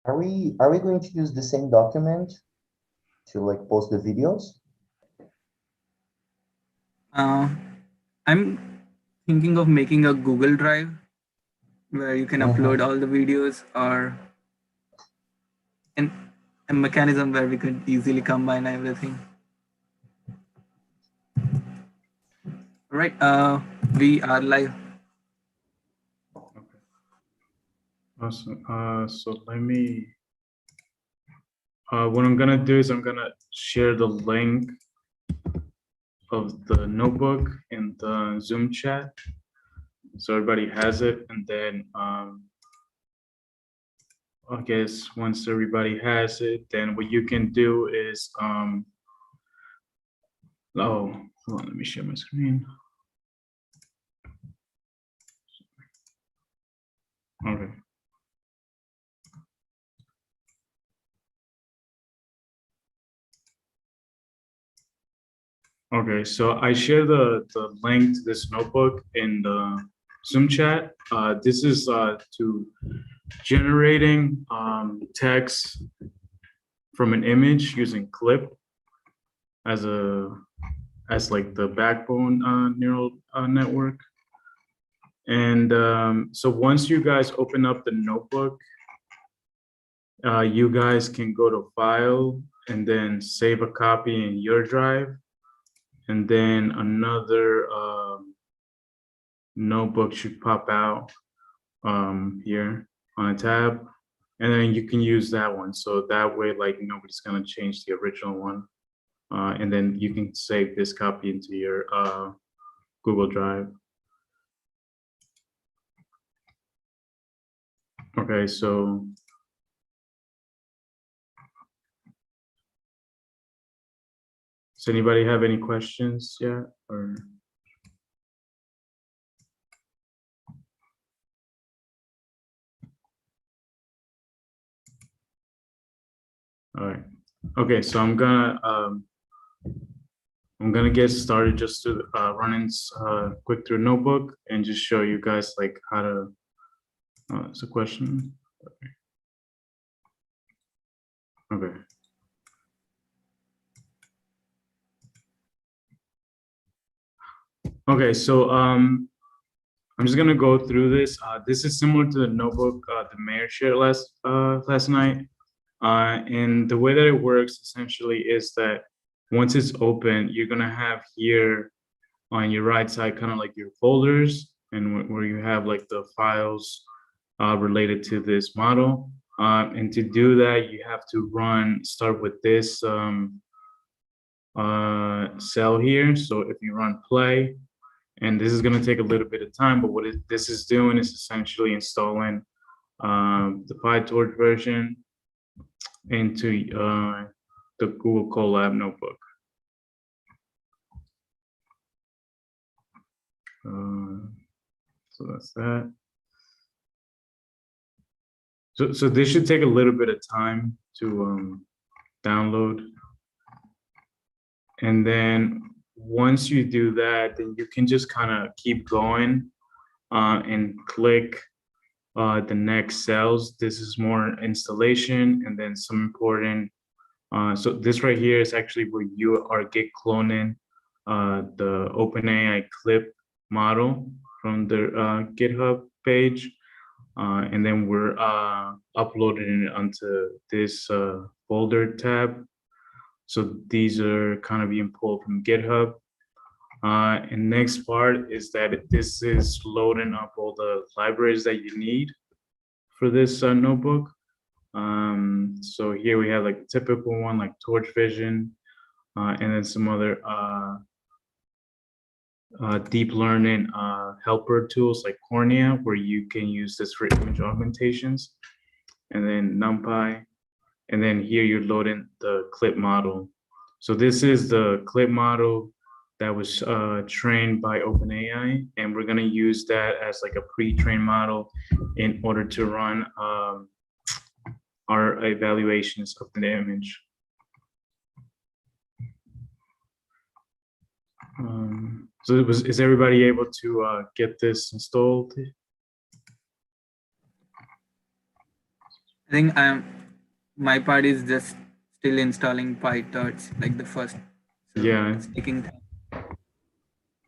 Are we going to use the same document to like post the videos? Uh, I'm thinking of making a Google Drive where you can upload all the videos, or in a mechanism where we could easily combine everything. Right. We are live. Okay. Awesome. So let me. What I'm gonna do is I'm gonna share the link of the notebook in the Zoom chat, so everybody has it. And then I guess once everybody has it, then what you can do is oh, hold on, let me share my screen. Okay. Okay, so I share the link to this notebook in the Zoom chat. This is to generating text from an image using clip as like the backbone neural network. And so once you guys open up the notebook, you guys can go to File and then save a copy in your drive. And then another notebook should pop out here on a tab. And then you can use that one. So that way, like nobody's gonna change the original one. And then you can save this copy into your Google Drive. Okay, so does anybody have any questions yet? Or all right. Okay, so I'm gonna get started just to run in quick through notebook and just show you guys like how to. It's a question. Okay. Okay, so I'm just gonna go through this. This is similar to the notebook the mayor shared last night. And the way that it works essentially is that once it's open, you're gonna have here on your right side kind of like your folders, and where you have like the files related to this model. And to do that, you have to start with this cell here. So if you run play, and this is going to take a little bit of time, but this is doing is essentially installing the PyTorch version into the Google Colab notebook. So that's that. So this should take a little bit of time to download. And then once you do that, then you can just kind of keep going and click the next cells. This is more installation and then some important. So this right here is actually where you are git cloning the OpenAI clip model from the GitHub page. And then we're uploading it onto this folder tab. So these are kind of being pulled from GitHub. And next part is that this is loading up all the libraries that you need for this notebook. So here we have like the typical one like Torch Vision, and then some other deep learning helper tools like Cornea, where you can use this for image augmentations, and then NumPy. And then here you're loading the clip model. So this is the clip model that was trained by OpenAI, and we're gonna use that as like a pre-trained model in order to run our evaluations of the image. So is everybody able to get this installed? I think my part is just still installing PyTorch, like the first. So Yeah. it's taking time.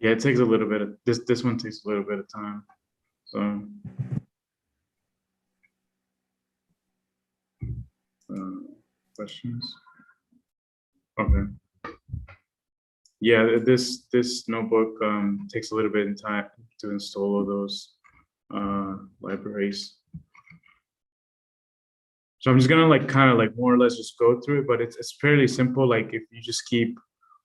Yeah, it takes a little bit of this one takes a little bit of time. So questions? Okay. Yeah, this notebook takes a little bit of time to install all those libraries. So I'm just gonna like kind of like more or less just go through it, but it's fairly simple. Like if you just keep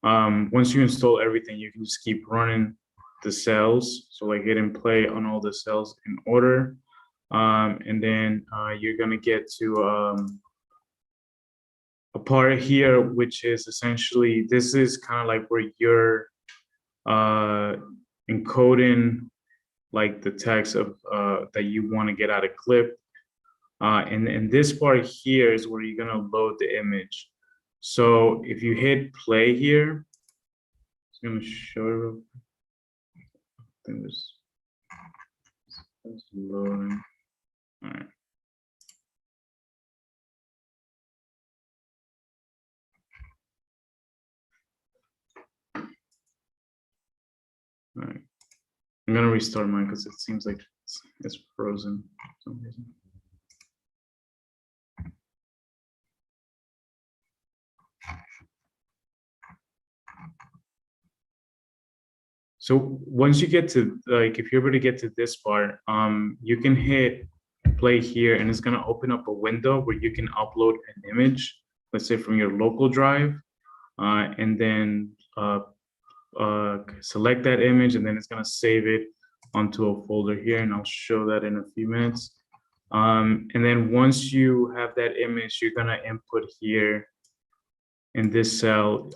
once you install everything, you can just keep running the cells. So like hit and play on all the cells in order. And then you're gonna get to a part here, which is essentially, this is kind of like where you're encoding like the text of that you want to get out of clip. And this part here is where you're gonna load the image. So if you hit play here, it's gonna show. I think this is loading. All right. All right. I'm gonna restart mine because it seems like it's frozen for some reason. So once you get to like, if you're able to get to this part, you can hit play here and it's gonna open up a window where you can upload an image, let's say from your local drive, and then select that image, and then it's gonna save it onto a folder here, and I'll show that in a few minutes. And then once you have that image, you're gonna input here in this cell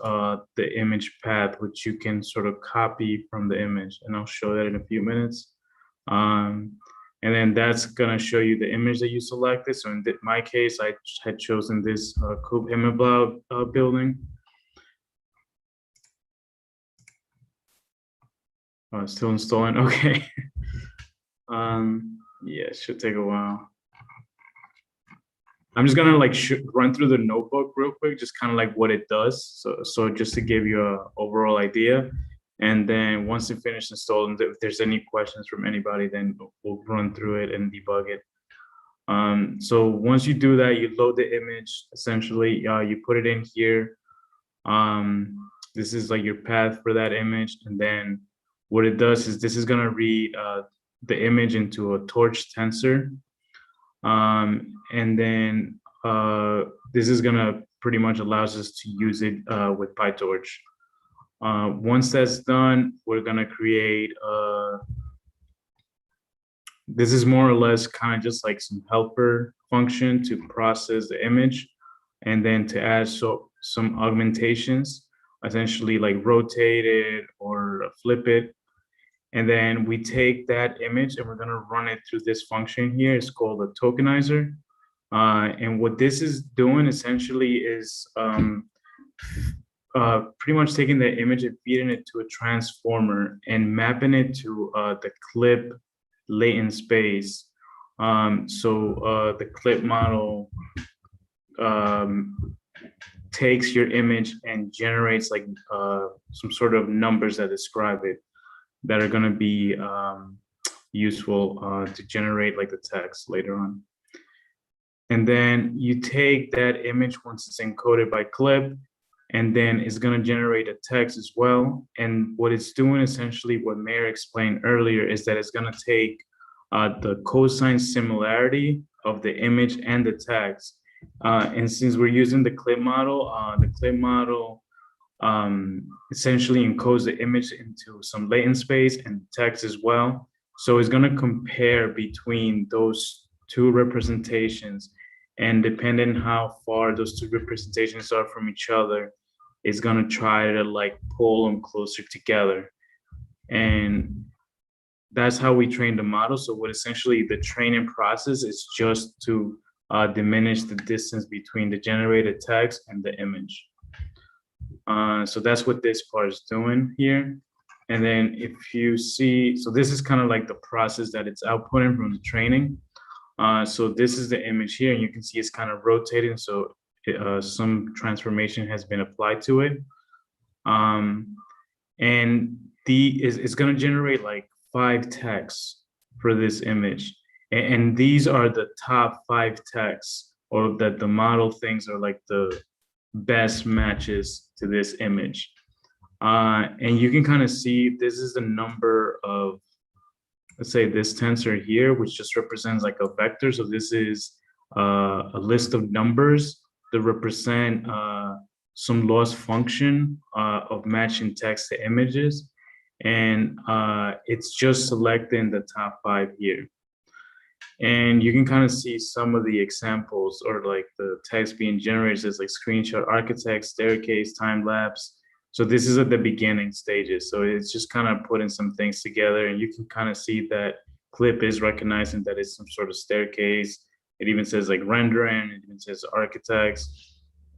the image path, which you can sort of copy from the image, and I'll show that in a few minutes. And then that's gonna show you the image that you selected. So in my case, I had chosen this Kub Himmelblau building. Still installing, okay. Yeah, it should take a while. I'm just gonna like run through the notebook real quick, just kind of like what it does. So just to give you a overall idea. And then once it finishes installing, if there's any questions from anybody, then we'll run through it and debug it. So once you do that, you load the image, essentially, you put it in here. This is like your path for that image. And then what it does is this is gonna read the image into a torch tensor. And then this is gonna pretty much allows us to use it with PyTorch. Once that's done, we're gonna create this is more or less kind of just like some helper function to process the image, and then to add some augmentations, essentially like rotate it or flip it. And then we take that image and we're gonna run it through this function here. It's called a tokenizer. And what this is doing essentially is pretty much taking the image and feeding it to a transformer and mapping it to the clip latent space. So the clip model takes your image and generates like some sort of numbers that describe it, that are going to be useful to generate like the text later on. And then you take that image once it's encoded by clip, and then it's going to generate a text as well. And what it's doing, essentially what Mayor explained earlier, is that it's going to take the cosine similarity of the image and the text. And since we're using the clip model essentially encodes the image into some latent space and text as well. So it's going to compare between those two representations, and depending how far those two representations are from each other, it's going to try to like pull them closer together. And that's how we train the model. So what essentially the training process is just to diminish the distance between the generated text and the image. So that's what this part is doing here. And then if you see, so this is kind of like the process that it's outputting from the training. So this is the image here, and you can see it's kind of rotating. So some transformation has been applied to it. And it's going to generate like 5 texts for this image. And these are the top 5 texts, or that the model thinks are like the best matches to this image. And you can kind of see this is the number of, let's say, this tensor here, which just represents like a vector. So this is a list of numbers that represent some loss function of matching text to images. And it's just selecting the top 5 here. And you can kind of see some of the examples, or like the text being generated as like screenshot, architect, staircase, time lapse. So this is at the beginning stages. So it's just kind of putting some things together, and you can kind of see that clip is recognizing that it's some sort of staircase. It even says like rendering, it even says architects,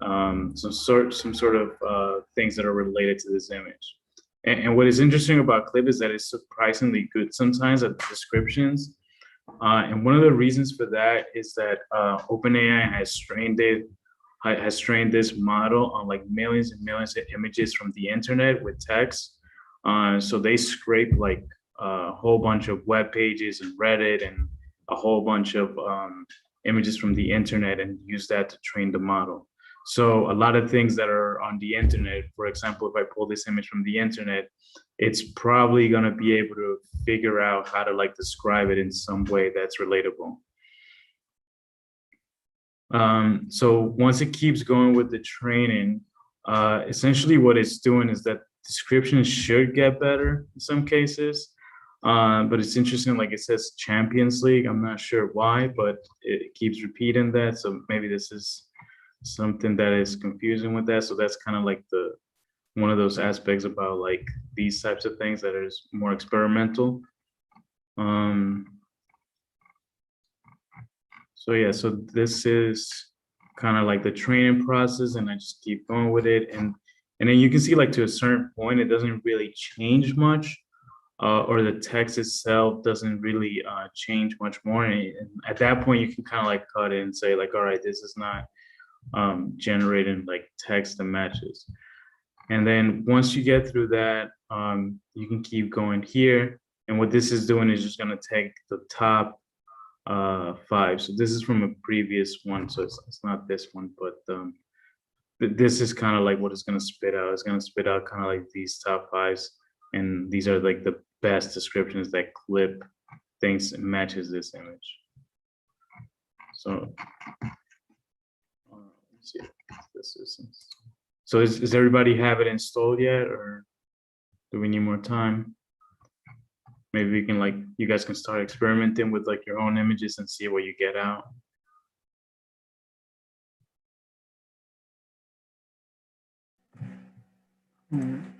some sort of things that are related to this image. And what is interesting about clip is that it's surprisingly good sometimes at descriptions. And one of the reasons for that is that OpenAI has trained this model on like millions and millions of images from the internet with text. So they scrape like a whole bunch of web pages and Reddit and a whole bunch of images from the internet and use that to train the model. So a lot of things that are on the internet, for example, if I pull this image from the internet, it's probably going to be able to figure out how to like describe it in some way that's relatable. So once it keeps going with the training, essentially what it's doing is that descriptions should get better in some cases. But it's interesting, like it says Champions League. I'm not sure why, but it keeps repeating that. So maybe this is something that is confusing with that. So that's kind of like one of those aspects about like these types of things that is more experimental. So yeah, so this is kind of like the training process, and I just keep going with it. And then you can see like to a certain point, it doesn't really change much, or the text itself doesn't really change much more. And at that point, you can kind of like cut it and say like, all right, this is not generating like text that matches. And then once you get through that, you can keep going here. And what this is doing is just going to take the top 5. So this is from a previous one, so it's not this one, but this is kind of like what it's going to spit out. It's going to spit out kind of like these top 5s, and these are like the best descriptions that clip thinks matches this image. So let's see if this is. So does everybody have it installed yet, or do we need more time? Maybe we can like, you guys can start experimenting with like your own images and see what you get out.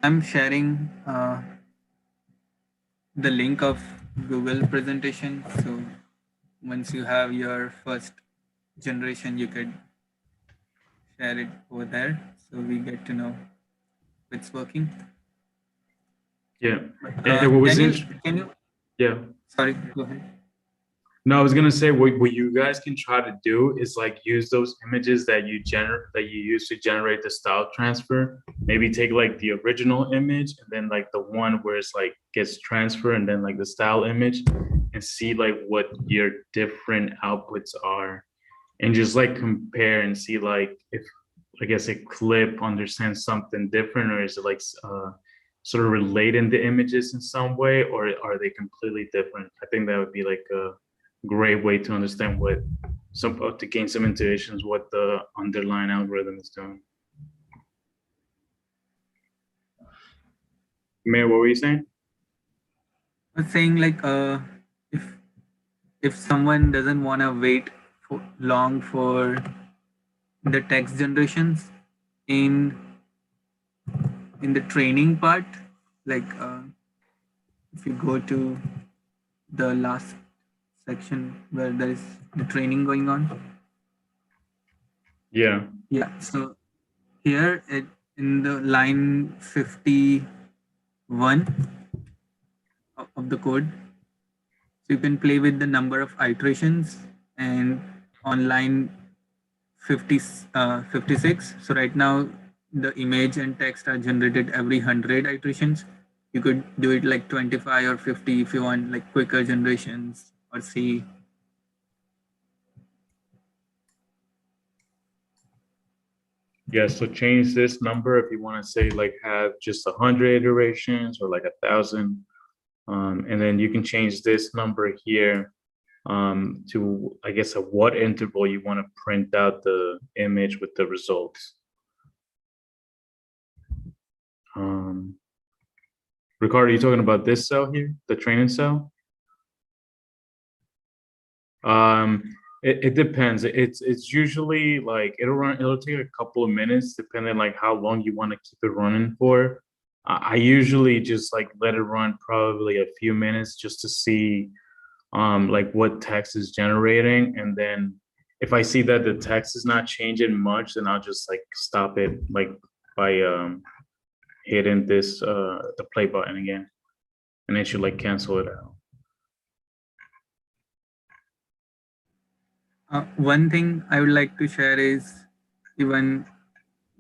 I'm sharing the link of Google presentation. So once you have your first generation, you could share it over there, so we get to know if it's working. Yeah. But, And what was can you? Yeah. Sorry, go ahead. No, I was gonna say what you guys can try to do is like use those images that you use to generate the style transfer. Maybe take like the original image and then like the one where it's like gets transferred, and then like the style image, and see like what your different outputs are, and just like compare and see like if, I guess, a clip understands something different, or is it like sort of relating the images in some way, or are they completely different? I think that would be like a great way to understand to gain some intuitions what the underlying algorithm is doing. Mayor, what were you saying? I was saying like if someone doesn't want to wait long for the text generations in the training part, like if you go to the last section where there is the training going on. Yeah. So here in the line 51 of the code, so you can play with the number of iterations and on line 56. So right now the image and text are generated every 100 iterations. You could do it like 25 or 50 if you want like quicker generations or see. Yeah, so change this number if you want to say like have just 100 iterations or like 1,000. And then you can change this number here to, I guess, at what interval you want to print out the image with the results. Ricardo, are you talking about this cell here, the training cell? It depends. It's usually like it'll take a couple of minutes depending like how long you want to keep it running for. I usually just like let it run probably a few minutes just to see like what text is generating, and then if I see that the text is not changing much, then I'll just like stop it like by hitting this the play button again, and it should like cancel it out. One thing I would like to share is even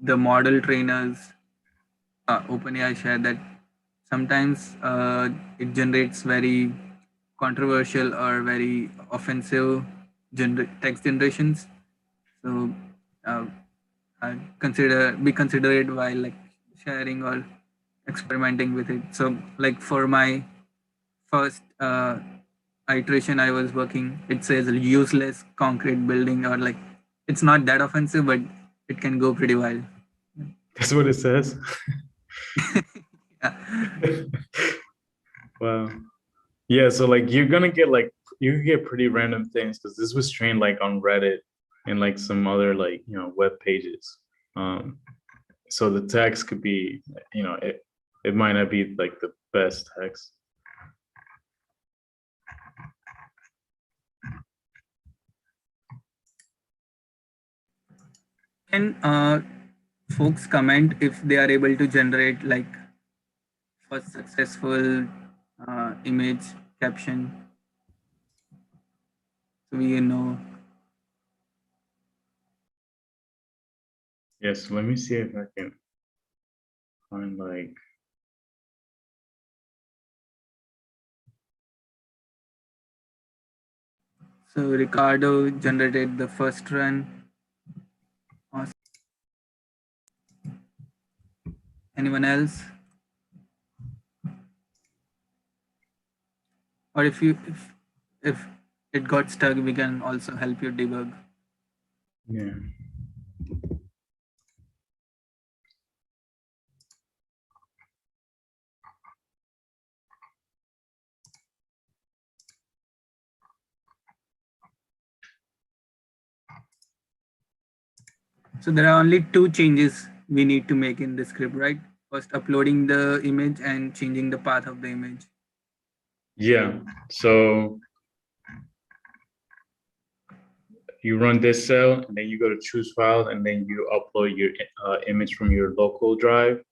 the model trainers, OpenAI share that sometimes it generates very controversial or very offensive text generations. So uh, be considerate while like sharing or experimenting with it. So like for my first iteration I was working, it says useless concrete building, or like it's not that offensive, but it can go pretty wild. That's what it says. Yeah. Wow. Yeah, so like you're gonna get like you can get pretty random things because this was trained like on Reddit and like some other like web pages. So the text could be it might not be like the best text. Can folks comment if they are able to generate like first successful image caption, so we know. Yes, let me see if I can find like So Ricardo generated the first run. Awesome. Anyone else? Or if it got stuck, we can also help you debug. yeah. So there are only two changes we need to make in the script, right? First, uploading the image and changing the path of the image. Yeah. So you run this cell, and then you go to choose file, and then you upload your image from your local drive,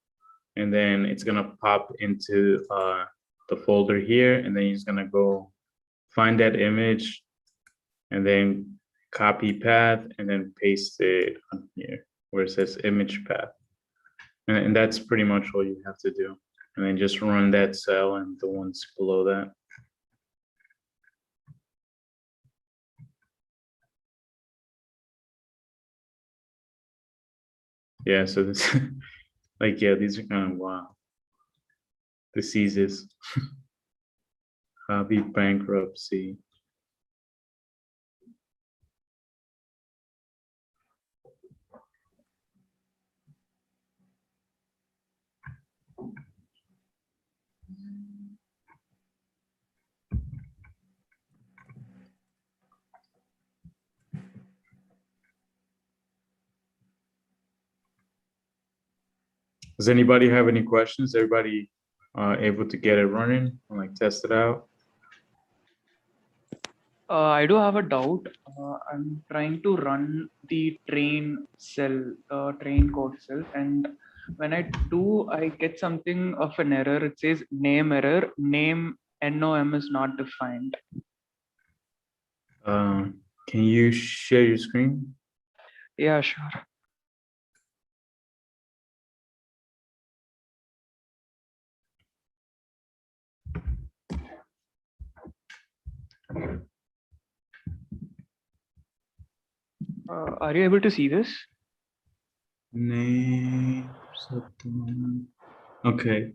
and then it's gonna pop into the folder here, and then he's gonna go find that image, and then copy path, and then paste it on here where it says image path, and that's pretty much all you have to do, and then just run that cell and the ones below that. Yeah, so this like, yeah, these are kind of wild. Diseases, hobby bankruptcy. Does anybody have any questions? Everybody able to get it running and like test it out? I do have a doubt. I'm trying to run the train cell, train code cell, and when I do, I get something of an error. It says name error, name NOM is not defined. Can Can you share your screen? Yeah, sure. Are you able to see this? Name. Okay.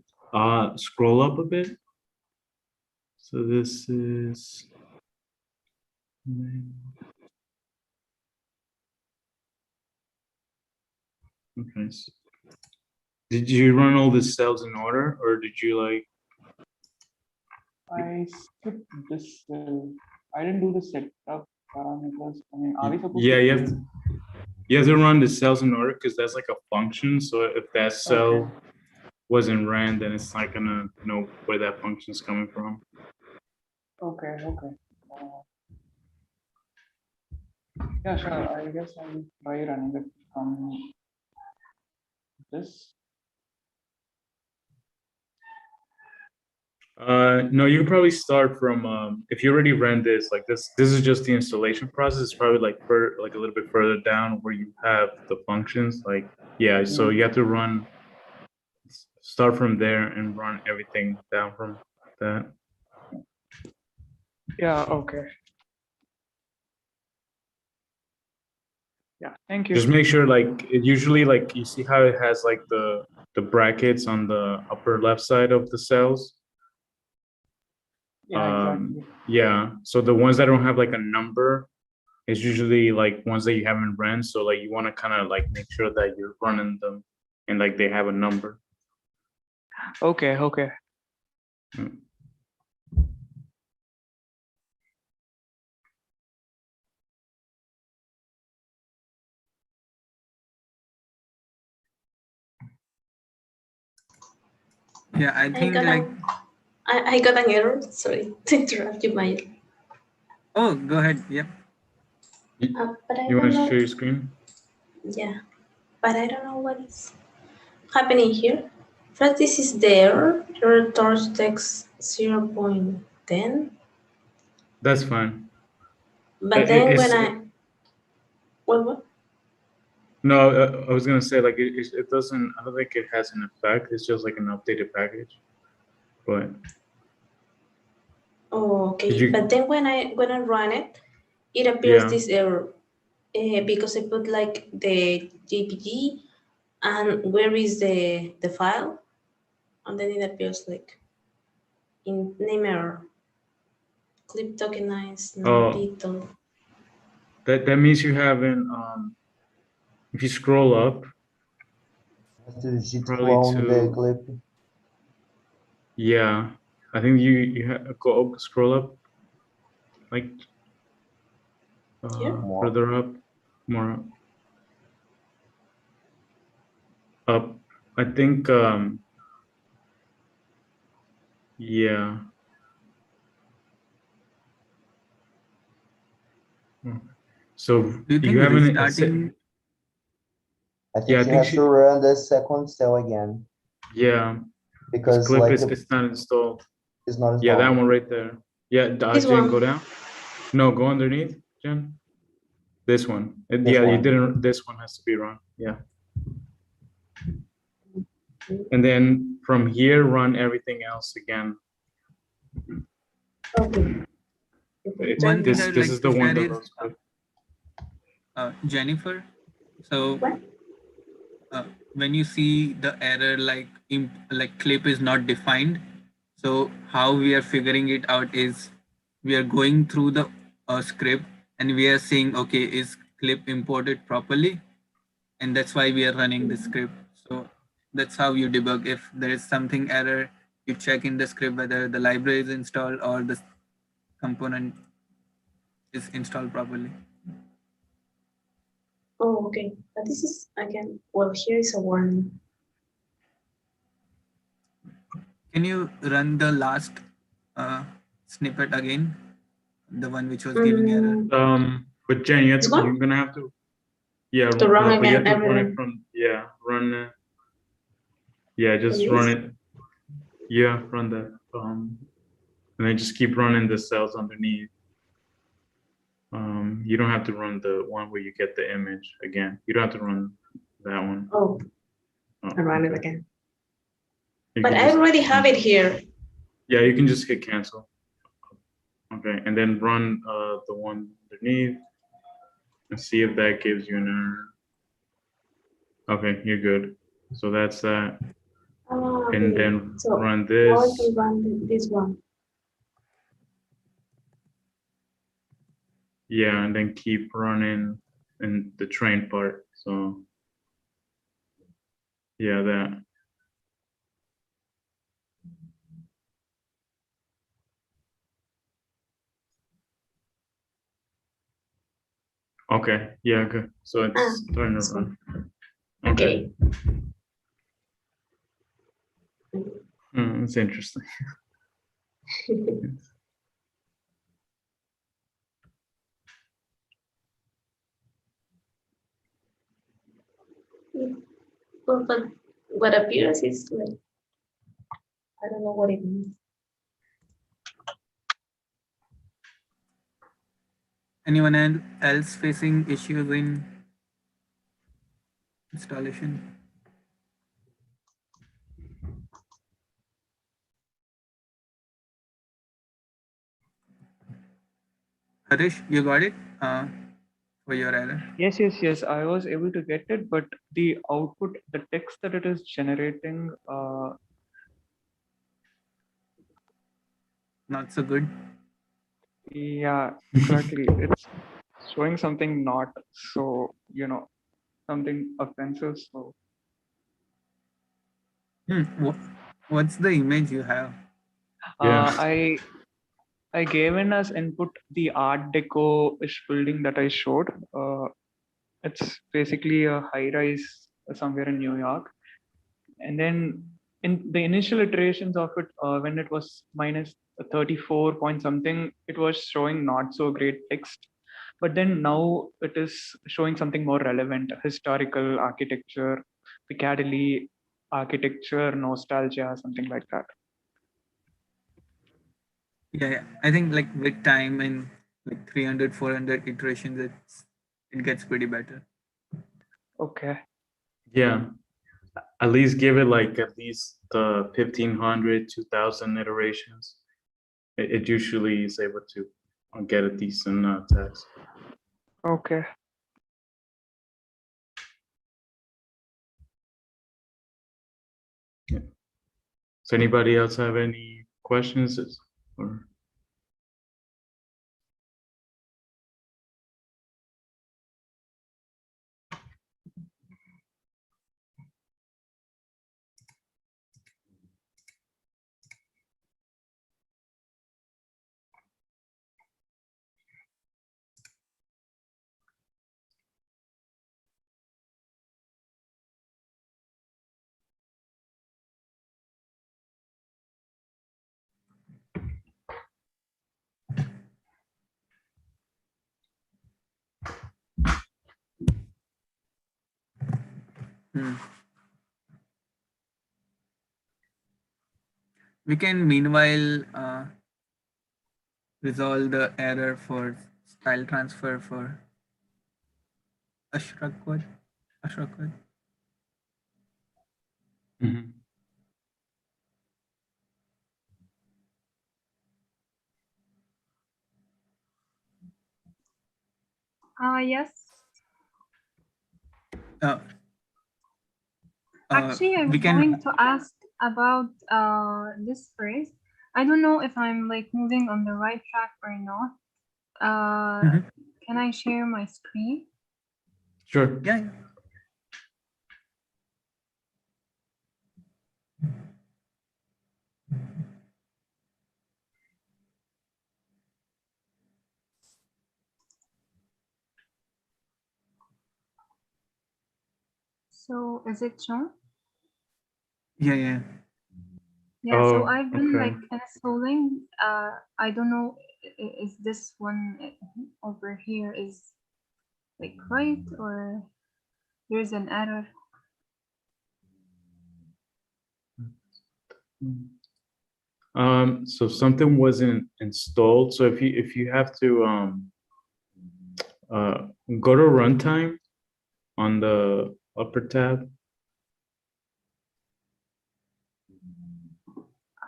Scroll up a bit. So this is. Okay. Did you run all the cells in order, or did you like? I skipped this cell. I didn't do the setup parameters. I mean, are we supposed Yeah, to? you have to run the cells in order because that's like a function. So if that cell wasn't ran, then it's not gonna know where that function is coming from. Okay. Yeah, sure. I guess I will try running it from this. No, you can probably start from if you already ran this, like this is just the installation process. It's probably like a little bit further down where you have the functions. Like, yeah, so you have to start from there and run everything down from that. Yeah, okay. Yeah, thank you. Just make sure, like, it usually, like, you see how it has like the brackets on the upper left side of the cells. Yeah, exactly. Yeah, so the ones that don't have like a number is usually like ones that you haven't ran. So like you want to kind of like make sure that you're running them and like they have a number. Okay. Mm. Yeah, I think I got an error. Sorry to interrupt you, Maya. Oh, go ahead. Yep. But I You want don't to know. share your screen? Yeah, but I don't know what is happening here. First, this is there. Your torch takes 0.10. That's fine. But then when I what? No, I was gonna say like it doesn't. I don't think it has an effect. It's just like an updated package. But Oh, okay. did you? But then when I run it, it appears this error because I put like the JPG and where is the file, and then it appears like in name error. Clip tokenized, no detail. That means you haven't. If you scroll up, To git probably clone the to clip. yeah. I think you go scroll up like Here? further up, more up. I think yeah. So Do you think you haven't. restarting? I think Yeah, I you think have to run the second cell again yeah, because clip like it's not installed. it's not installed. Yeah, that one right there. Yeah, This Jen, one. go down. No, go underneath, Jen. This one. This Yeah, you one. didn't. This one has to be run. Yeah. And then from here, run everything else again. Okay. One thing I would This like is to the one share that is looks good. Jennifer. So What? when you see the error like clip is not defined, so how we are figuring it out is we are going through the script and we are saying, okay, is clip imported properly? And that's why we are running the script. So that's how you debug. If there is something error, you check in the script whether the library is installed or the component is installed properly. Oh, okay. But this is again. Well, here is a warning. Can you run the last snippet again? The one which was giving error. But Jen, This one? you're gonna have to, yeah, To run but you have again to run it everything. from, run it. Yeah, just Like run this? it. Yeah, run that. And then just keep running the cells underneath. You don't have to run the one where you get the image again. You don't have to run that one. Oh, Oh, I run it okay. again. You But can I just already have run- it here. Yeah, you can just hit cancel. Okay, and then run the one underneath and see if that gives you an error. Okay, you're good. So that's that. Oh, And okay. then So run now I this. can run this one. Yeah, and then keep running in the train part. So yeah, that. Okay, yeah, good. So it's starting to this run. one. Okay. Okay. It's interesting. Well, but what appears is like, I don't know what it means. Anyone else facing issues in installation? Harish, you got it for your error? Yes. I was able to get it, but the output, the text that it is generating, Not so good. yeah, exactly. It's showing something not so, something offensive. So What's the image you have? Yeah. I gave in as input the Art Deco-ish building that I showed. It's basically a high-rise somewhere in New York. And then in the initial iterations of it, when it was minus 34 point something, it was showing not so great text. But then now it is showing something more relevant: historical architecture, Piccadilly architecture, nostalgia, something like that. Yeah. I think like with time and like 300, 400 iterations, it gets pretty better. Okay. Yeah. At least give it like at least 1,500, 2,000 iterations. It usually is able to get a decent text. Okay. Yeah. Does anybody else have any questions? Or We can meanwhile resolve the error for style transfer for Ashraqat. Mhm. Yes. Uh, Actually, I we was can. going to ask about this phrase. I don't know if I'm like moving on the right track or not. Can I share my screen? Sure. Yeah. So is it shown? Yeah. Yeah, so Oh, I've been okay. like installing, I don't know, is this one over here is like right or there's an error? So something wasn't installed. So if you have to Go to runtime on the upper tab.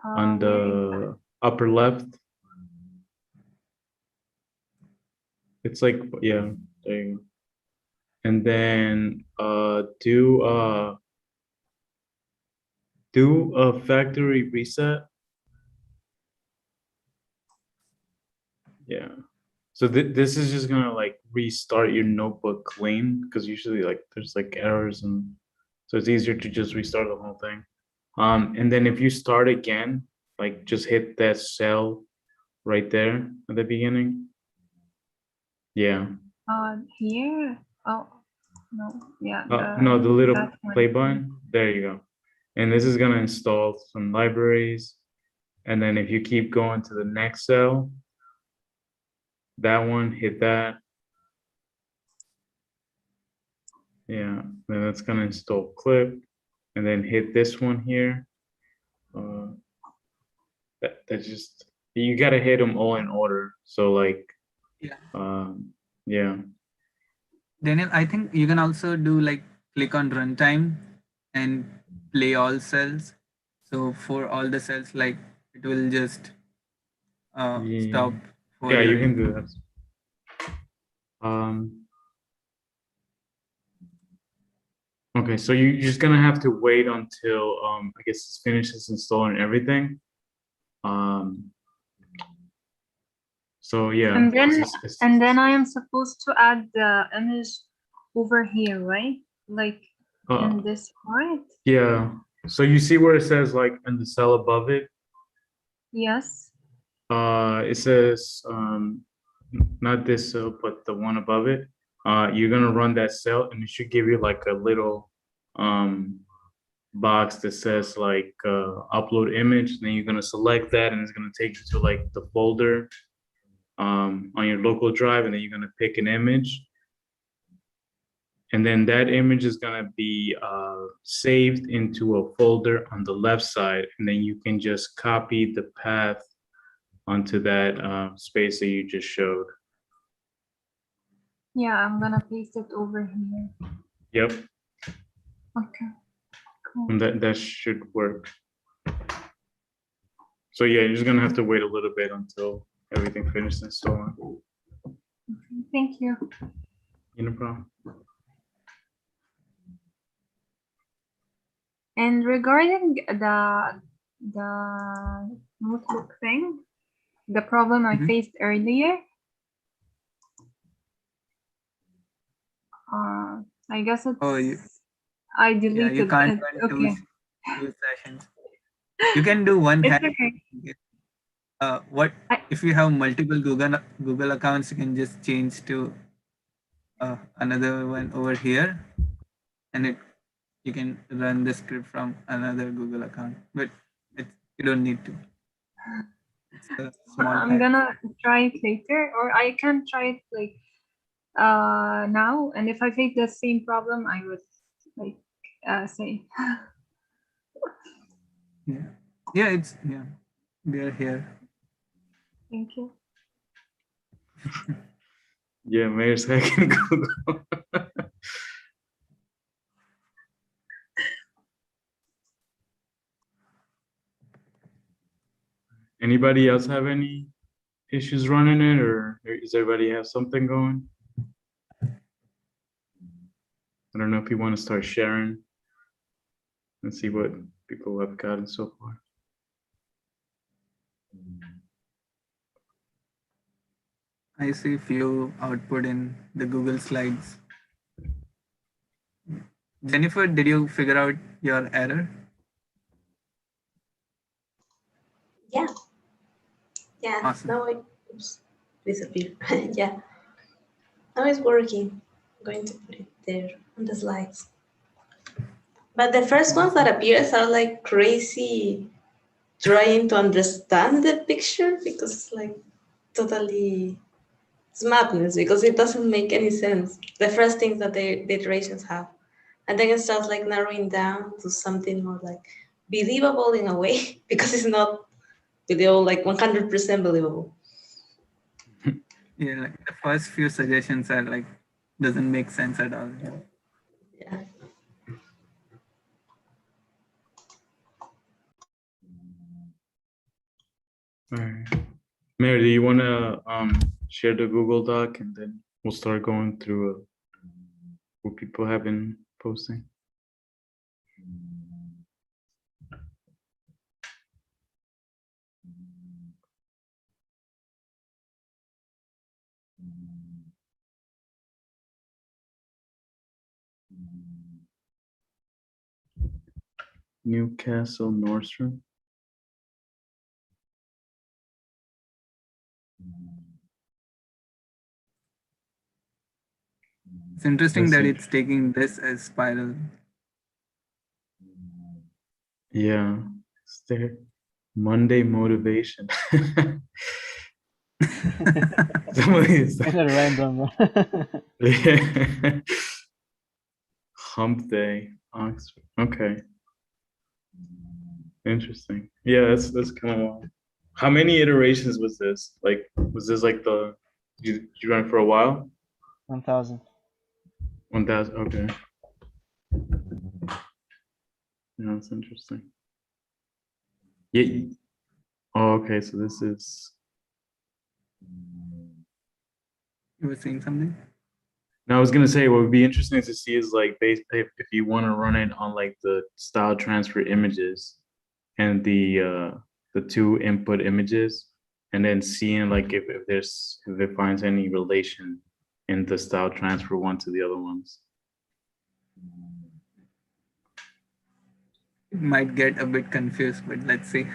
On the upper left. It's like, yeah, there you go. And then do a factory reset. Yeah. So this is just gonna like restart your notebook clean, because usually like there's like errors, and so it's easier to just restart the whole thing. And then if you start again, like just hit that cell right there at the beginning. Yeah. Here. Oh no. Yeah. No, the little that one. play button. There you go. And this is gonna install some libraries. And then if you keep going to the next cell, that one, hit that. Yeah, then that's gonna install clip, and then hit this one here. That just, you gotta hit them all in order. So like, yeah. Daniel, I think you can also do like click on runtime and play all cells. So for all the cells, like it will just stop. For Yeah, your you can do that. Okay, so you're just gonna have to wait until I guess it finishes installing everything. So yeah. And then I am supposed to add the image over here, right? Like in this part? Yeah. So you see where it says like in the cell above it? Yes. It says not this cell, but the one above it. You're gonna run that cell, and it should give you like a little box that says like upload image. Then you're gonna select that, and it's gonna take you to like the folder on your local drive, and then you're gonna pick an image. And then that image is gonna be saved into a folder on the left side, and then you can just copy the path onto that space that you just showed. Yeah, I'm gonna paste it over here. Yep. Okay. Cool. And that should work. So yeah, you're just gonna have to wait a little bit until everything finishes installing. Thank you. No problem. And regarding the notebook thing, the problem I faced earlier, I guess it's I deleted you can't it. run Okay. two sessions. You can do one It's hack. okay. What if you have multiple Google accounts? You can just change to another one over here, and you can run the script from another Google account. But you don't need to. It's a small I'm hack. gonna try it later, or I can try it like now. And if I face the same problem, I would like say. Yeah, we are here. Thank you. Yeah, Mayor's hacking Google. Anybody else have any issues running it, or does everybody have something going? I don't know if you want to start sharing and see what people have gotten so far. I see few output in the Google Slides. Jennifer, did you figure out your error? Yeah. Yeah. Awesome. Now oops, disappeared. Yeah. Now it's working. I'm going to put it there on the slides. But the first ones that appears are like crazy trying to understand the picture, because it's like totally, it's madness because it doesn't make any sense. The first things that the iterations have. And then it starts like narrowing down to something more like believable in a way, because it's not believable, like 100% believable. Yeah, like the first few suggestions are like doesn't make sense at all. Yeah. Yeah. All right. Mary, do you want to share the Google Doc and then we'll start going through what people have been posting? Newcastle Nordstrom. It's interesting That's that it's taking this as spiral. Yeah, it's there. Monday motivation. Somebody is Kind of random. yeah. Hump day, Oxford. Okay, interesting. Yeah, that's kind of wild. How many iterations was this? Like, was this like the you ran for a while? 1,000. 1,000. Okay. Yeah, that's interesting. Yeah. Oh, okay. So this is. You were saying something? Now I was gonna say what would be interesting to see is like if you want to run it on like the style transfer images and the two input images, and then seeing like if it finds any relation in the style transfer one to the other ones. It might get a bit confused, but let's see.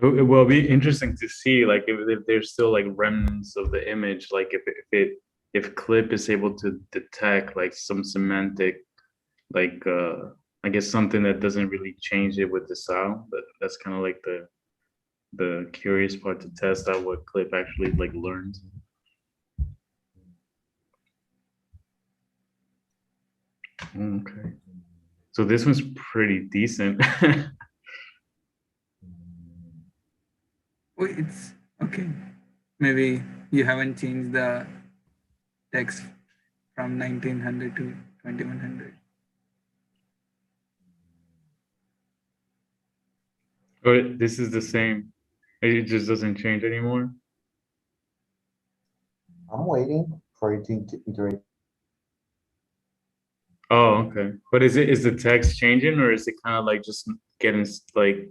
It will be interesting to see like if there's still like remnants of the image, like if clip is able to detect like some semantic like I guess something that doesn't really change it with the style, but that's kind of like the curious part to test out what clip actually like learns. Okay, so this one's pretty decent. Oh, it's okay. Maybe you haven't changed the text from 1900 to 2100. Or this is the same. It just doesn't change anymore. I'm waiting for it to iterate. Oh, okay. But is the text changing or is it kind of like just getting like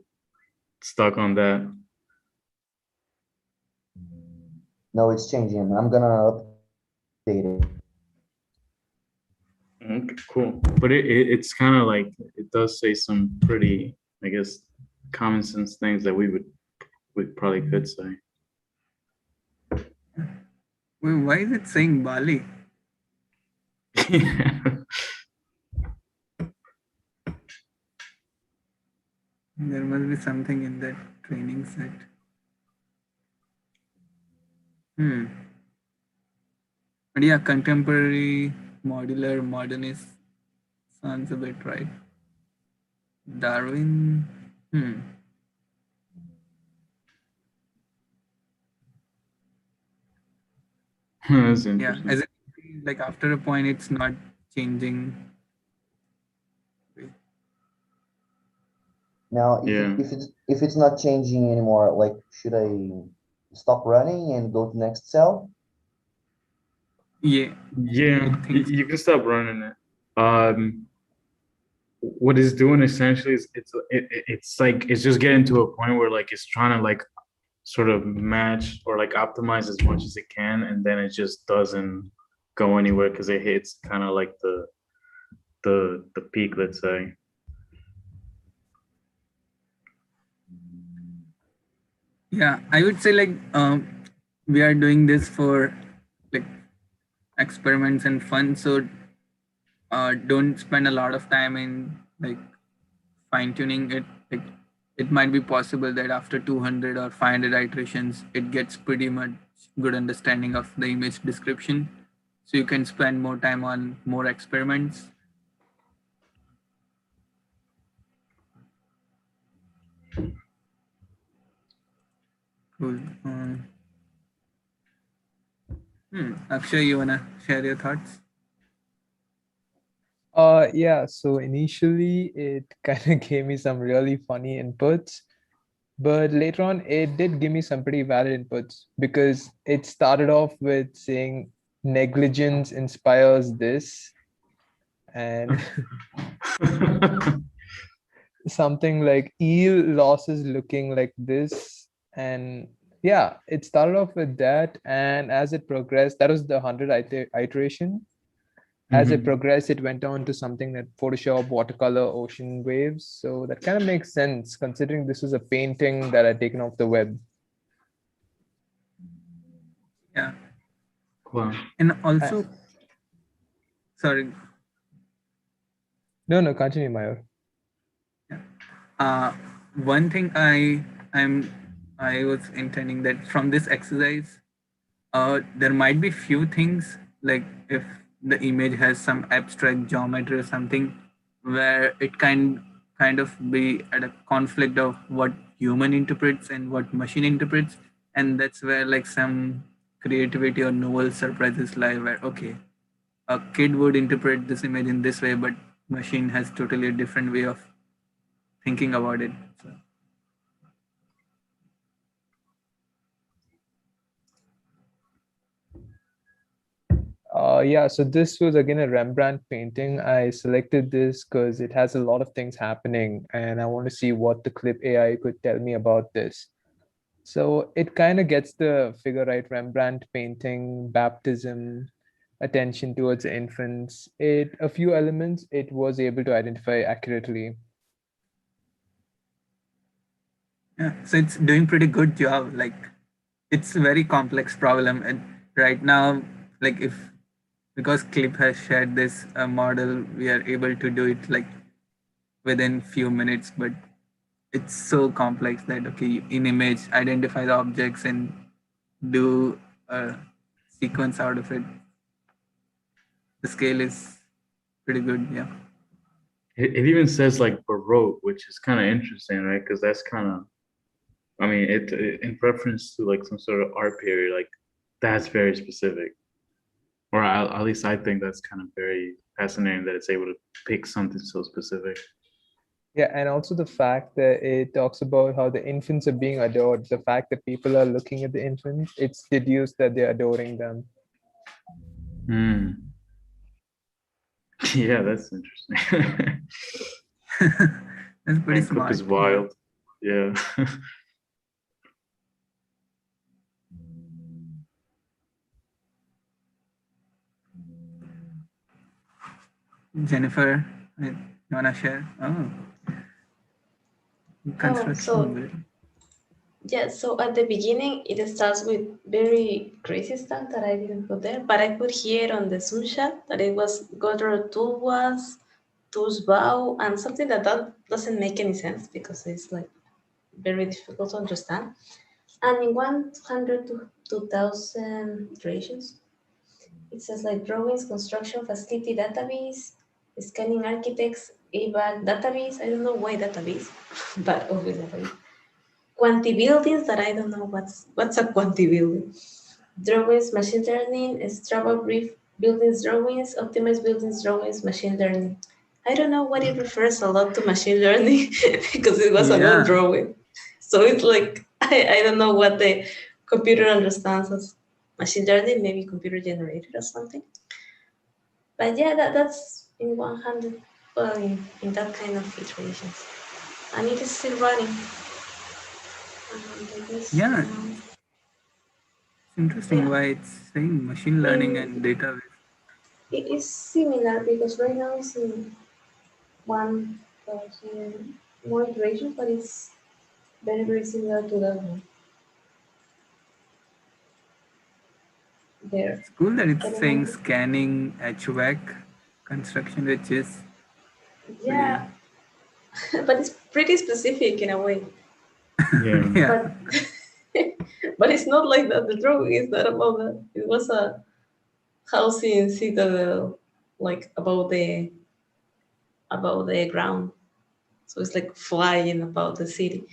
stuck on that? No, it's changing. I'm gonna update it. Okay, cool. But it's kind of like it does say some pretty, I guess, common sense things that we probably could say. Wait, why is it saying Bali? There must be something in that training set. But yeah, contemporary, modular, modernist sounds a bit right. Darwin. That's Yeah, interesting. as it like after a point, it's not changing. Now, Yeah. if it's not changing anymore, like should I stop running and go to next cell? Yeah, Yeah, I think so. you can stop running it. What it's doing essentially is it's like it's just getting to a point where like it's trying to like sort of match or like optimize as much as it can, and then it just doesn't go anywhere because it hits kind of like the peak, let's say. Yeah, I would say like we are doing this for like experiments and fun, so don't spend a lot of time in like fine tuning it. Like it might be possible that after 200 or 500 iterations, it gets pretty much good understanding of the image description. So you can spend more time on more experiments. Cool. Akshay, you wanna share your thoughts? Yeah, so initially it kind of gave me some really funny inputs, but later on it did give me some pretty valid inputs because it started off with saying negligence inspires this, and something like eel losses looking like this. And yeah, it started off with that, and as it progressed, that was the 100th iteration. As it Mhm. progressed, it went on to something that Photoshop, watercolor, ocean waves. So that kind of makes sense considering this was a painting that I'd taken off the web. Yeah. Wow. And also, sorry, No, continue, Mayur. uh, one thing I was intending that from this exercise, there might be few things like if the image has some abstract geometry or something where it kind of be at a conflict of what human interprets and what machine interprets, and that's where like some creativity or novel surprises lie, where okay, a kid would interpret this image in this way, but machine has totally a different way of thinking about it. So, Yeah, so this was again a Rembrandt painting. I selected this because it has a lot of things happening, and I want to see what the clip AI could tell me about this. So it kind of gets the figure right. Rembrandt painting, baptism, attention towards infants. It a few elements it was able to identify accurately. yeah, so it's doing pretty good job. Like it's a very complex problem, and right now, like if because Clip has shared this model, we are able to do it like within few minutes. But it's so complex that okay, in image, identify the objects and do a sequence out of it. The scale is pretty good. Yeah. It even says like Baroque, which is kind of interesting, right? Because that's kind of, I mean, it in reference to like some sort of art period, like that's very specific. Or at least I think that's kind of very fascinating that it's able to pick something so specific. Yeah, and also the fact that it talks about how the infants are being adored. The fact that people are looking at the infants, it's deduced that they're adoring them. Hmm. Yeah, that's interesting. That's pretty Man, Clip smart. is Yeah. wild. Yeah. Jennifer, you wanna share? Oh, Oh, construction. so yeah, so at the beginning it starts with very crazy stuff that I didn't put there, but I put here on the Zoom chat that it was Godro Tuwas, Tusbao, and something that doesn't make any sense because it's like very difficult to understand. And in 100 to 2000 iterations, it says like drawings, construction facility database, scanning architects, ABAC database. I don't know why database, but always database. Quanti buildings that I don't know what's a quanti building. Drawings, machine learning, Strava brief buildings drawings, optimized buildings drawings, machine learning. I don't know what it refers a lot to machine learning because it was about Yeah. drawing. So it's like I don't know what the computer understands as machine learning, maybe computer generated or something. But yeah, that's in 100, well, in that kind of iterations. And it is still running. I guess Yeah. now, It's interesting yeah, why it's saying machine learning and in, database. it is similar because right now it's in 1,000 more iterations, but it's very, very similar to that one. There. It's cool that I it's don't saying know. scanning HVAC construction, which is pretty. Yeah, but it's pretty specific in a way. Yeah. Yeah. But but it's not like that. The drawing is not about that. It was a housing citadel, like about the ground. So it's like flying about the city.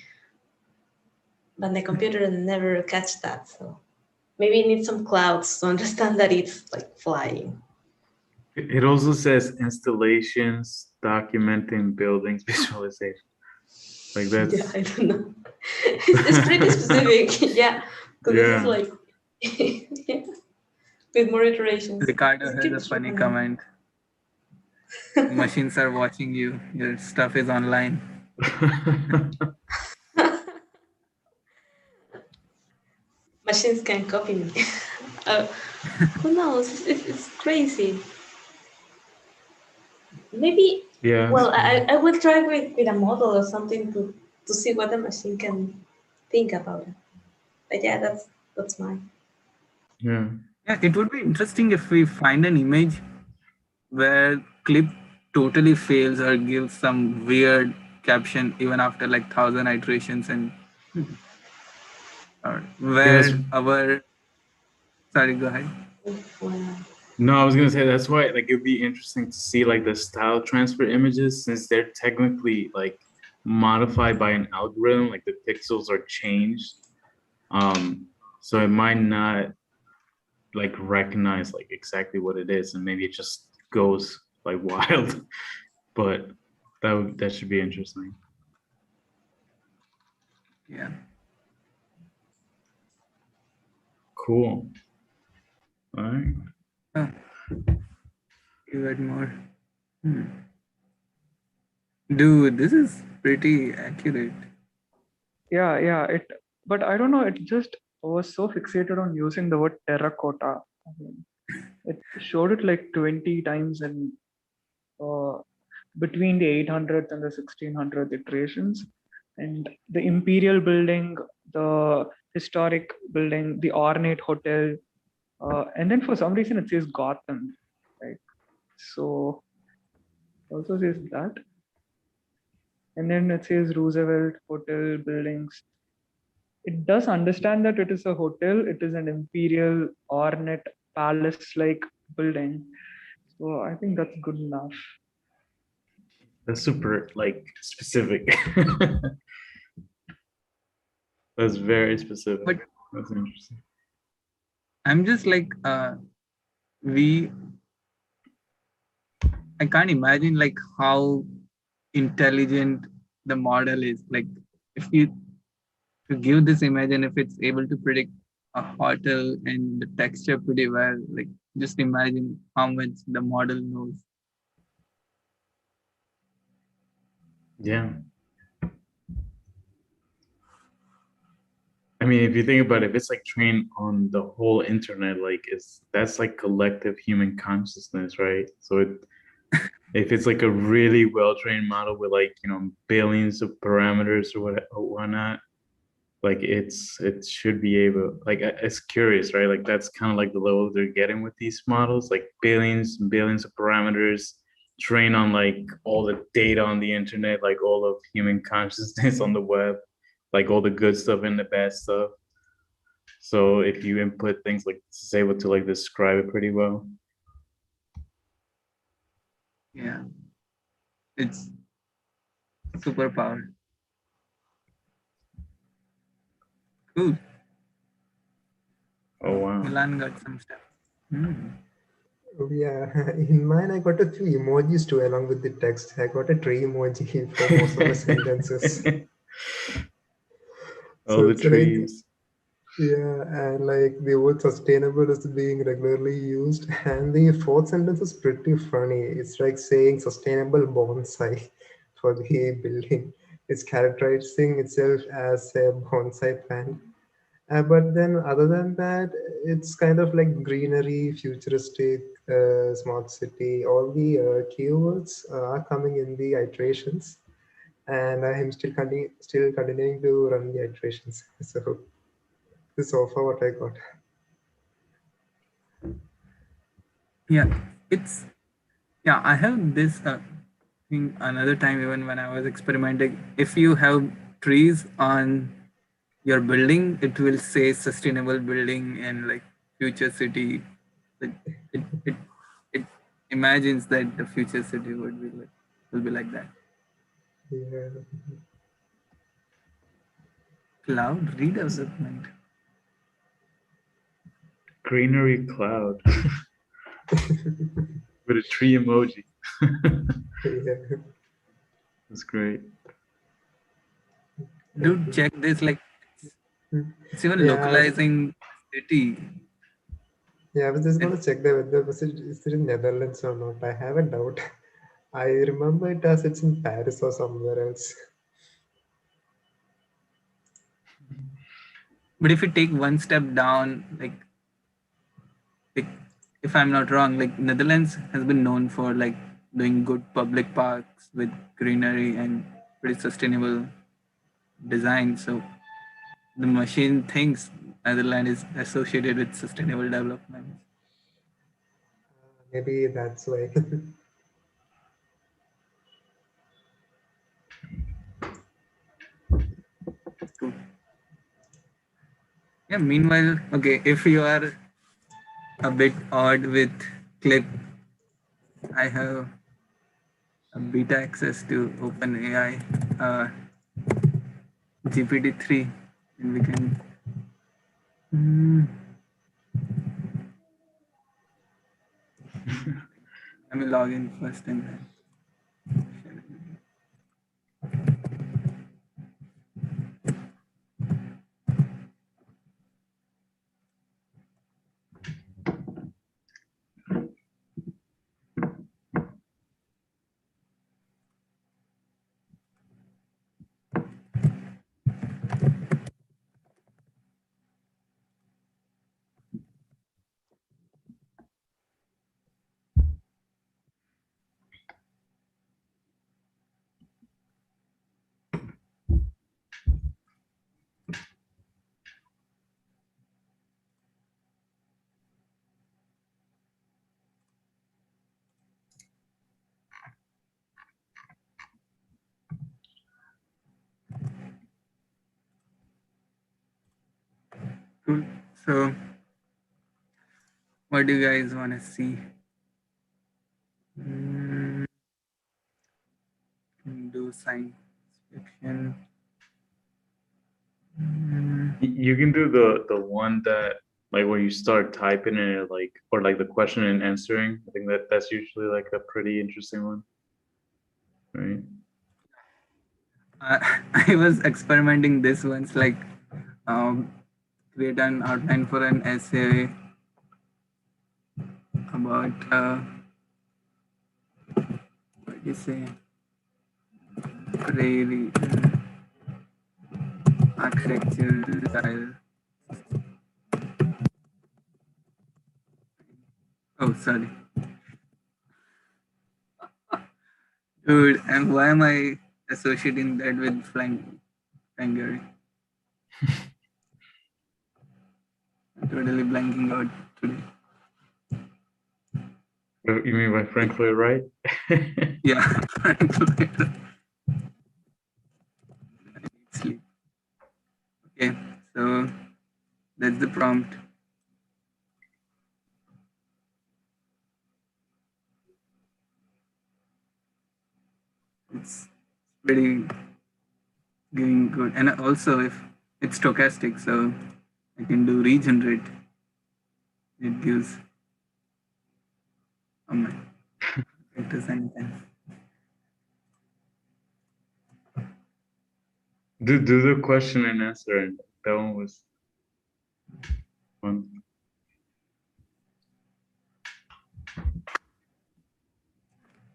but the computer never catch that. So maybe it needs some clouds to understand that it's like flying. It also says installations, documenting buildings, visualization. Like Yeah, that's I don't know. It's pretty specific. Yeah, because this is yeah. like yeah, with more iterations. Ricardo It's has keep a funny showing. comment. Machines are watching you. Your stuff is online. Machines can copy me. uh, who knows? It's crazy. Maybe. Yeah. Well, I will try with a model or something to see what the machine can think about it. But yeah, that's mine. Yeah. Yeah, it would be interesting if we find an image where clip totally fails or gives some weird caption even after like 1,000 iterations and or Yes. where our sorry, go ahead. Wow. No, I was gonna say that's why like it'd be interesting to see like the style transfer images since they're technically like modified by an algorithm, like the pixels are changed. So it might not like recognize like exactly what it is, and maybe it just goes like wild. But that should be interesting. Yeah. Cool. All right. Oh, give it more. Dude, this is pretty accurate. Yeah. But I don't know. It just was so fixated on using the word terracotta. I mean, it showed it like 20 times in between the 800th and the 1600th iterations, and the imperial building, the historic building, the ornate hotel, and then for some reason it says Gotham, right? So also says that, and then it says Roosevelt Hotel buildings. It does understand that it is a hotel. It is an imperial ornate palace-like building. So I think that's good enough. That's super like specific. That's very specific. But That's interesting. I'm just like I can't imagine like how intelligent the model is. Like if you to give this image and if it's able to predict a hotel and the texture pretty well, like just imagine how much the model knows. Yeah. I mean, if you think about it, if it's like trained on the whole internet, like that's like collective human consciousness, right? So if it's like a really well-trained model with like, billions of parameters or whatnot, like it should be able, like it's curious, right? Like that's kind of like the level they're getting with these models, like billions and billions of parameters trained on like all the data on the internet, like all of human consciousness on the web, like all the good stuff and the bad stuff. So if you input things like it's able to like describe it pretty well. Yeah. It's superpower. Cool. Oh wow. Milan got some stuff. Oh, yeah, in mine I got a few emojis too along with the text. I got a tree emoji for most of the sentences. All So the it's like, trees. yeah, and like the word sustainable is being regularly used. And the fourth sentence is pretty funny. It's like saying sustainable bonsai for the building. It's characterizing itself as a bonsai plant. But then, other than that, it's kind of like greenery, futuristic, smart city. All the keywords are coming in the iterations, and I am still continuing to run the iterations. So this is so far what I got. Yeah. I have this thing another time even when I was experimenting. If you have trees on your building, it will say sustainable building and like future city. It imagines that the future city will be like that. Yeah. Cloud redevelopment. Greenery cloud with a tree emoji. Yeah. That's great. Dude, check this. Like, it's even Yeah, localizing city. yeah, I was just gonna check the whether is it in Netherlands or not. I have a doubt. I remember it as it's in Paris or somewhere else. But if you take one step down, like if I'm not wrong, like Netherlands has been known for like doing good public parks with greenery and pretty sustainable design. So the machine thinks Netherlands is associated with sustainable development. Maybe that's why. Cool. Yeah, meanwhile, okay, if you are a bit odd with Clip, I have a beta access to OpenAI GPT-3, and we can. Let me log in first and then share it with you. Cool. So, what do you guys want to see? Do science fiction. You can do the one that like where you start typing and it like or like the question and answering. I think that's usually like a pretty interesting one, right? I was experimenting this once, like create an outline for an essay about what do you say, prairie architecture style. Oh, sorry, dude. And why am I associating that with Flangery? I'm totally blanking out today. You mean by Frank Lloyd Wright? Yeah, Frank Lloyd. I need sleep. Okay, so that's the prompt. It's pretty giving good, and also if it's stochastic, so I can do regenerate. It gives my character sentence. Do the question and answer, and that one was fun.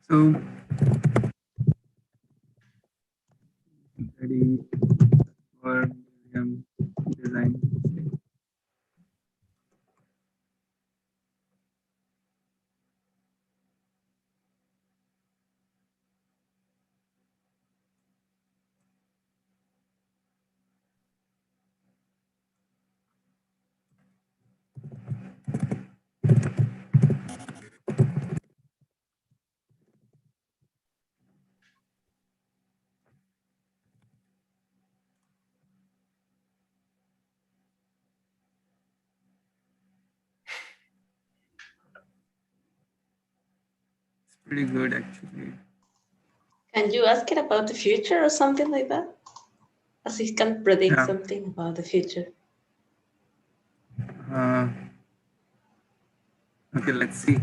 So ready for design. It's pretty good actually. Can you ask it about the future or something like that? As he can predict Yeah. something about the future. Okay, let's see.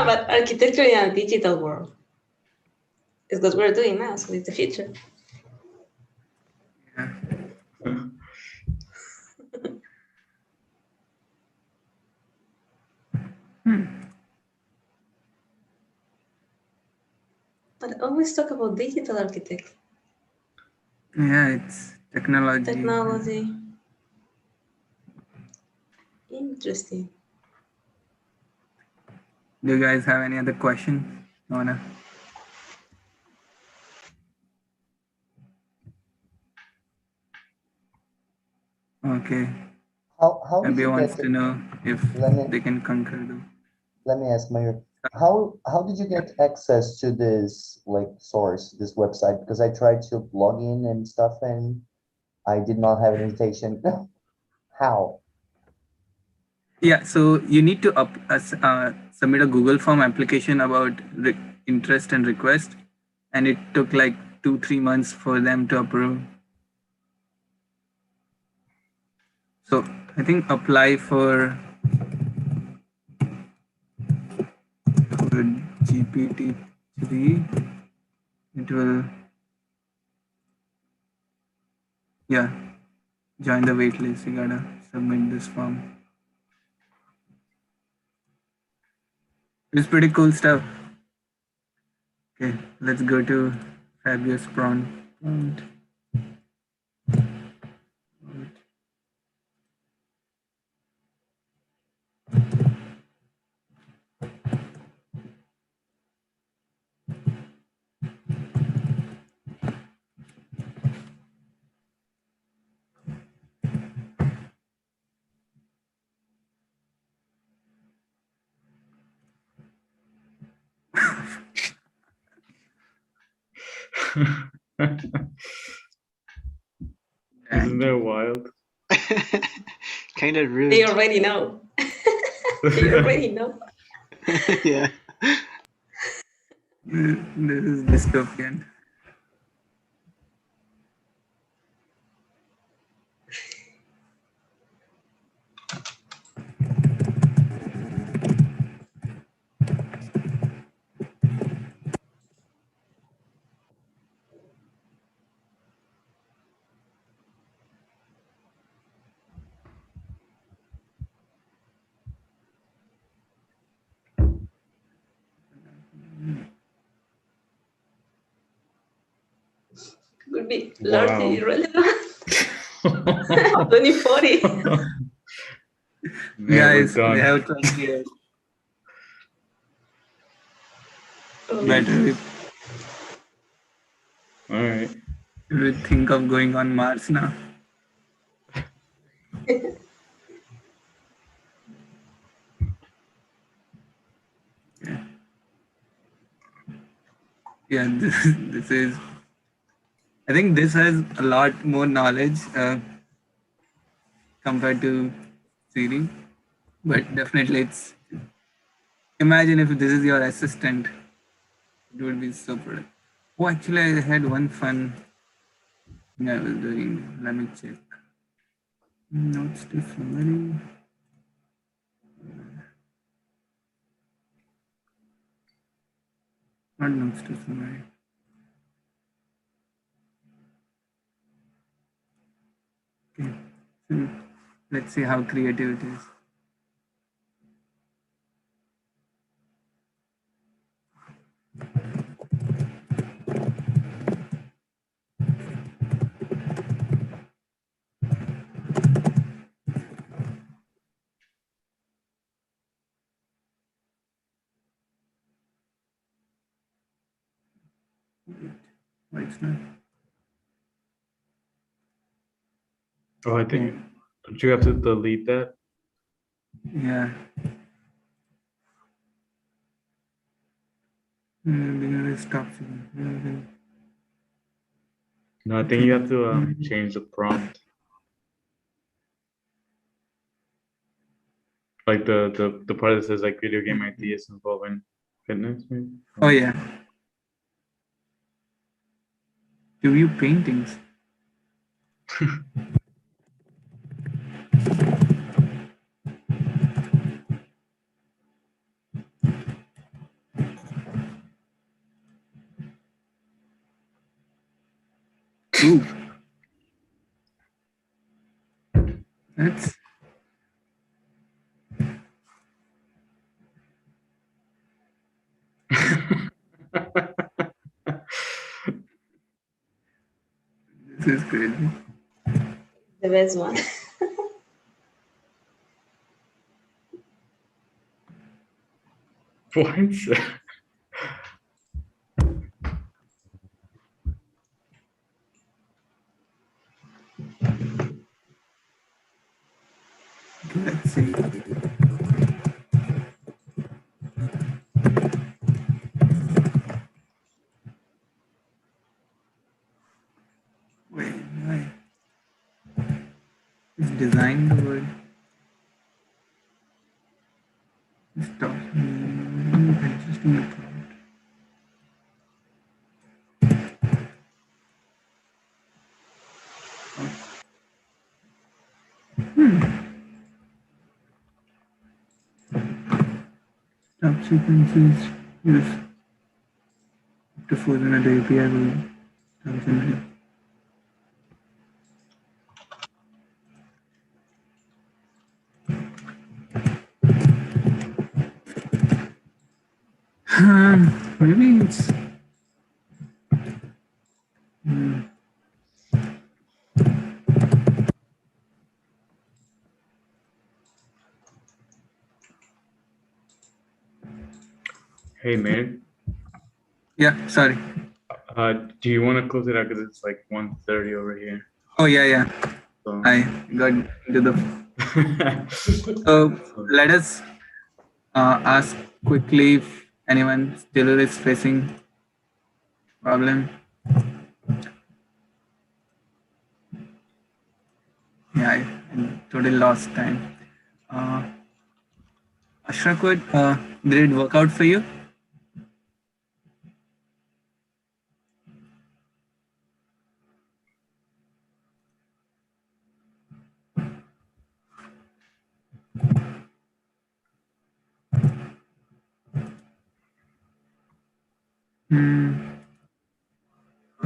But architecture in a digital world is what we're doing now, so it's the future. Yeah. But always talk about digital architecture. Yeah, it's technology. Technology. Interesting. Do you guys have any other questions? Wanna? Okay. How did Abby you wants get? to know if Let they can conquer the. me ask Mayor. How did you get access to this like source, this website? Because I tried to log in and stuff, and I did not have an invitation. How? Yeah, so you need to submit a Google form application about interest and request, and it took like 2-3 months for them to approve. So I think apply for GPT-3. It will, yeah, join the waitlist. You gotta submit this form. It's pretty cool stuff. Okay, let's go to Fabius prompt. Isn't that wild? Kind of rude. They already know. They already know. Yeah. This is dystopian. Would be Wow. largely irrelevant. 2040. Man, Guys, we're we done. have 20 years. Oh, Better All right. we think of going on Mars now. Yeah, this is. I think this has a lot more knowledge compared to Siri, but definitely it's. Imagine if this is your assistant, it would be so productive. Oh, actually, I had one fun thing I was doing. Let me check. Notes to summary. Not notes to summary. Okay, so let's see how creative it is. Why it's not? Oh, I think don't you have to delete that? Yeah. Stop. No, I think you have to change the prompt. Like the part that says like video game ideas involving fitness, maybe? Oh yeah. Do you paintings? Ooh. That's this is crazy. The best one. What? Let's see. Wait, why? It's design the word. Stop. Adjusting the prompt. Stop sequences. Use up to 400 API will stop generating. Maybe it's. Hey man, Yeah, sorry. do you want to close it out because it's like 1:30 over here? Oh yeah. So. I got into the. So let us ask quickly if anyone still is facing problem. Yeah, I totally lost time. Ashraqat, did it work out for you?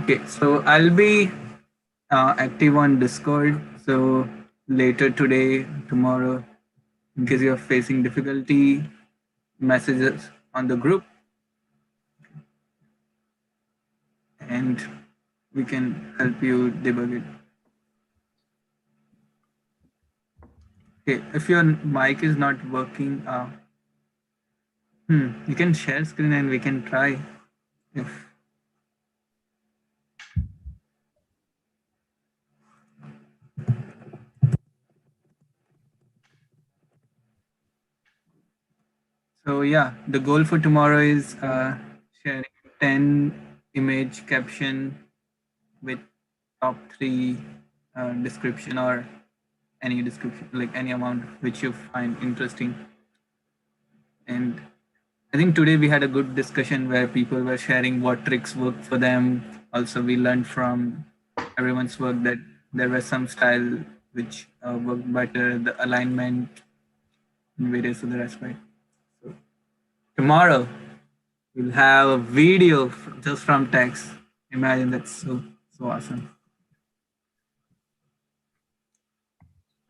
Okay, so I'll be active on Discord. So later today, tomorrow, in case you're facing difficulty, messages on the group, and we can help you debug it. Okay, if your mic is not working, you can share screen and we can try. If so, yeah, the goal for tomorrow is sharing 10 image caption with top 3 description or any description, like any amount which you find interesting. And I think today we had a good discussion where people were sharing what tricks work for them. Also, we learned from everyone's work that there was some style which worked better, the alignment, and various other aspects. So tomorrow we'll have a video just from text. Imagine that's so awesome.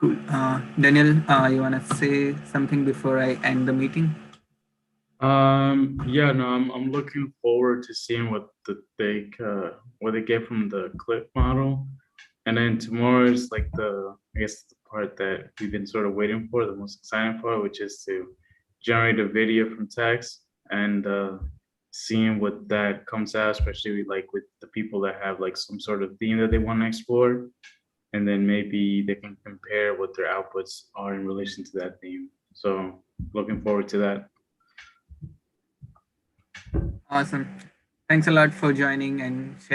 Cool. Daniel, you wanna say something before I end the meeting? Yeah, no, I'm looking forward to seeing what what they get from the clip model. And then tomorrow is like I guess the part that we've been sort of waiting for, the most exciting part, which is to generate a video from text and seeing what that comes out, especially like with the people that have like some sort of theme that they want to explore. And then maybe they can compare what their outputs are in relation to that theme. So looking forward to that. Awesome. Thanks a lot for joining and sharing.